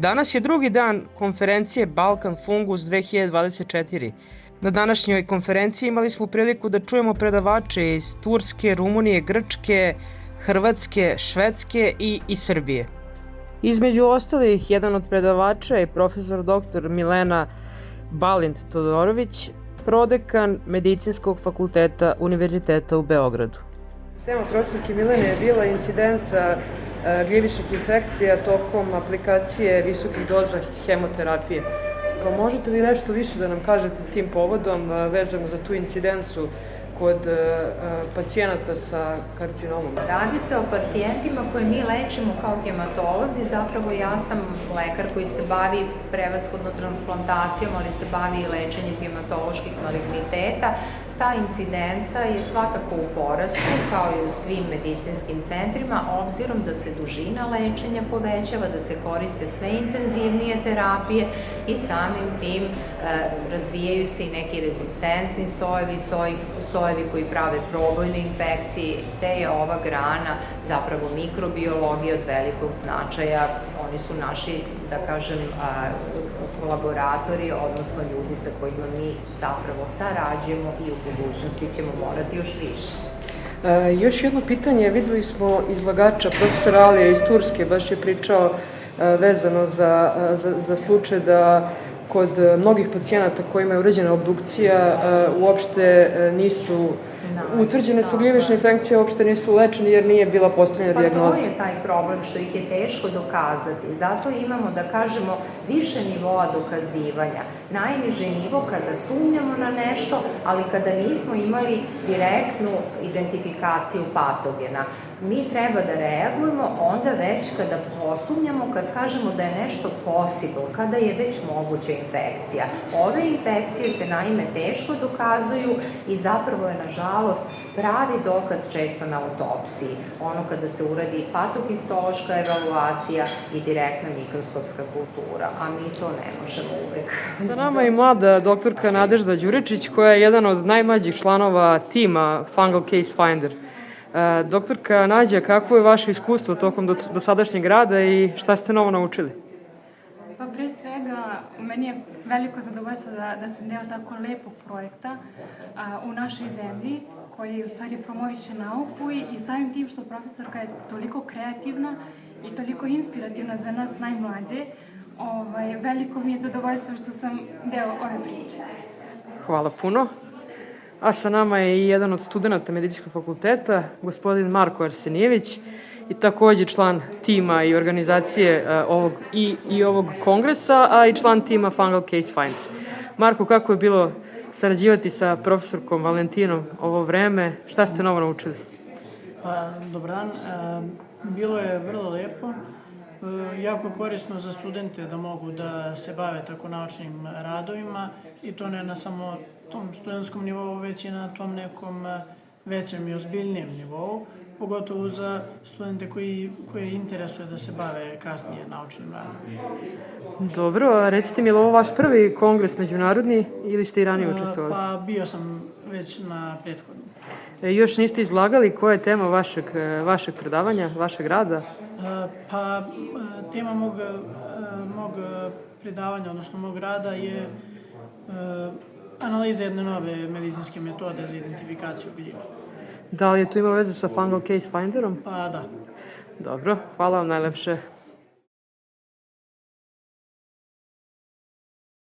Danas je drugi dan konferencije Balkan Fungus 2024. Na današnjoj konferenciji imali smo priliku da čujemo predavače iz Turske, Rumunije, Grčke, Hrvatske, Švedske i Srbije. Između ostalih, jedan od predavača je profesor dr. Milena Balint Todorović, prodekan Medicinskog fakulteta Univerziteta u Beogradu. Tema profesorke Milene je bila incidenca gljivičnih infekcija tokom aplikacije visokih doza hemoterapije. Možete li nešto više da nam kažete tim povodom vezano za tu incidencu kod pacijenata sa karcinomom? Radi se o pacijentima koje mi lečimo kao hematolozi. Zapravo ja sam lekar koji se bavi prevashodno transplantacijom, ali se bavi i lečenjem hematoloških maligniteta. Ta incidenca je svakako u porastu, kao i u svim medicinskim centrima, obzirom da se dužina lečenja povećava, da se koriste sve intenzivnije terapije i samim tim razvijaju se i neki rezistentni sojevi koji prave probojne infekcije, te je ova grana zapravo mikrobiologija od velikog značaja. Oni su naši, da kažem, kolaboratori, odnosno ljudi sa kojima mi zapravo sarađujemo i u budućnosti ćemo morati još više. Još jedno pitanje, videli smo izlagača, profesora Alija iz Turske, baš je pričao vezano za slučaj da kod mnogih pacijenata kojima je urađena obdukcija uopšte nisu utvrđene su gljivične infekcije, uopšte nisu lečene jer nije bila postavljena dijagnoza. Pa to je taj problem što ih je teško dokazati. Zato imamo, da kažemo, više nivoa dokazivanja. Najniži nivo kada sumnjamo na nešto, ali kada nismo imali direktnu identifikaciju patogena. Mi treba da reagujemo onda već kada posumnjamo, kad kažemo da je nešto possible, kada je već moguća infekcija. Ove infekcije se naime teško dokazuju i zapravo je nažalost pravi dokaz često na autopsiji. Ono kada se uradi patohistološka evaluacija i direktna mikroskopska kultura, a mi to ne možemo uvek. Sa nama je i mlada doktorka Nadežda Đuričić koja je jedan od najmlađih članova tima Fungal Case Finder. Doktorka Nađa, kako je vaše iskustvo tokom dosadašnjeg rada i šta ste novo naučili? Pa pre svega, meni je veliko zadovoljstvo da sam deo tako lepog projekta u našoj zemlji koji u stvari promoviše nauku i samim tim što profesorka je toliko kreativna i toliko inspirativna za nas najmlađe, veliko mi je zadovoljstvo što sam deo ove priče. Hvala puno. A sa nama je i jedan od studenta Medicinskog fakulteta, gospodin Marko Arsenijević, i takođe član tima i organizacije ovog kongresa, a i član tima Fungal Case Finder. Marko, kako je bilo sarađivati sa profesorkom Valentinom ovo vreme? Šta ste novo naučili? Dobar dan. Bilo je vrlo lepo. Jako korisno za studente da mogu da se bave tako naučnim radovima i to ne na samo tom studentskom nivou, već i na tom nekom većem i ozbiljnijem nivou, pogotovo za studente koji interesuje da se bave kasnije naučnim radom. Dobro, a recite mi, je li ovo vaš prvi kongres međunarodni ili ste i ranije učestvovali? Pa bio sam već na prethodnom. Još niste izlagali koja je tema vašeg predavanja, vašeg rada? Pa tema mog predavanja, odnosno mog rada je analiza jedne nove medicinske metode za identifikaciju gljiva. Da li je to ima veze sa Fungal Case Finderom? Pa da. Dobro, hvala vam najlepše.